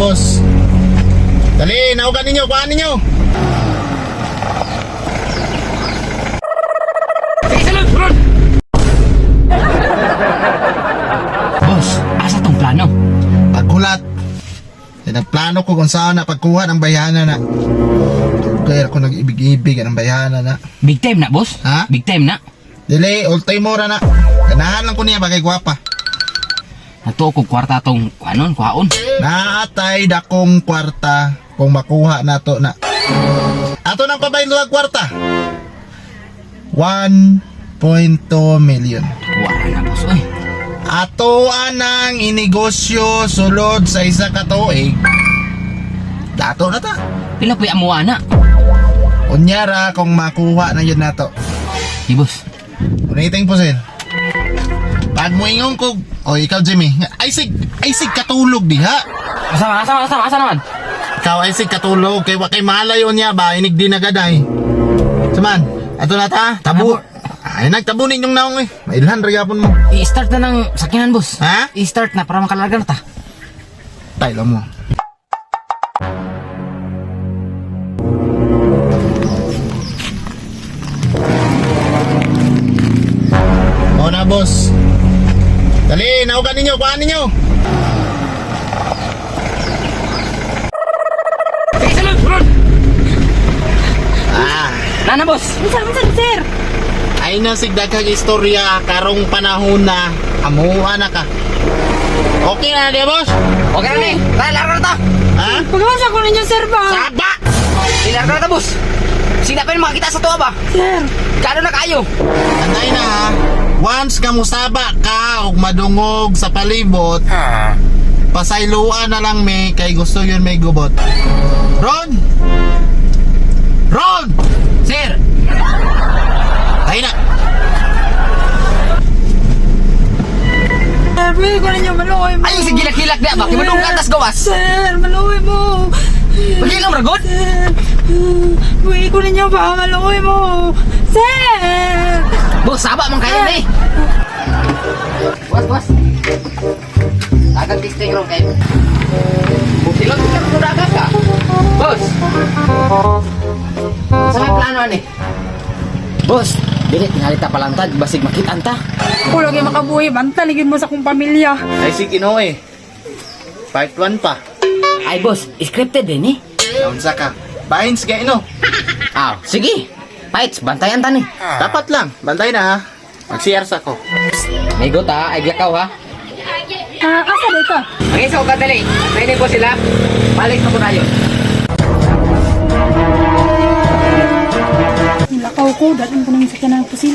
boss. Dali, naugan ninyo, kuhaan ninyo. Sige, salud, salud! Boss, asa tong plano? Pagkulat. Nagplano ko kung saan na pagkuha ng bayana na. Kaya ako nag-ibig-ibig ng bayana na. Big time na, boss? Ha? Big time na? Dili, all time mora na. Ganahan lang ko niya bagay gwapa. Nato ko kwarta tong kuhaon. Naatay dakong kwarta kung makuha na to na. Ato nang pabayluwag kwarta. 1.2 million. Wala na, boss, oy. Ato anang inegosyo sulod sa isa ka tuig. Dato na ta. Pila po yung amuha na. Unyara kung makuha na yun nato. Di, boss. Uniting po sin. Pag mo ingong ko, o ikaw Jimmy, ay sig katulog di ha. Asa naman? Ikaw ay sig katulog, kay wakay malayo niya ba, inig di nagaday. Saman, ato na ta, tabu. Ay nagtabu ninyong naong eh, mailhan ragapon mo. I-start na ng sakyanan, boss. Ha? I-start na para makalarga na ta. Tayo mo. O na boss. Dali, naugan ninyo, kuhaan ninyo. Sige, salud, salud! Nana, boss! Minsan, sir. Ay nasigdag kag istorya karong panahon na amuha na ka. Okay na di boss? Okay na ni! Larga na ta! Ha? Pagkawasa ko ninyo, sir, ba? Saba! Larga na ta, boss! Sina pa yung makakita sa tuwa ba? Sir. Kano na kayo? Anday na ha. Once ka musaba ka ug madungog sa palibot, pasayloan na lang may kay gusto yun may gubot. Ron! Ron! Sir! Tayo na! Sir, pwede ko ninyo maluoy mo. Ay, yung sigilak-hilak niya ba? Kimadung ka atas gawas? Sir, maluoy mo. Magilang ragod? Sir, pwede ko ninyo ba maluoy mo. Sir! Boss, saba man kayo na eh! Boss! Agad testing ron kayo. Butilog ka kung dagat ka. Boss! Sa may plano ani? Boss, dili tingalita palantad, basig makita anta. Kung lagi makabuhi, bantaligin mo sa kong pamilya. Ay sige no eh. Part 1 pa. Ay boss, scripted din eh. Naunsa ka. Bahins ka ino. Ah, sige. Fights, bantayan ta ni. Dapat lang. Bantay na ha. Mag-CR sa ko. May gota, ay glakaw ha. Asa dito? Okay, so kadali. Pwede po sila. Balik na po tayo. Nilakaw ko, dating ko nang sakyan ng pusil.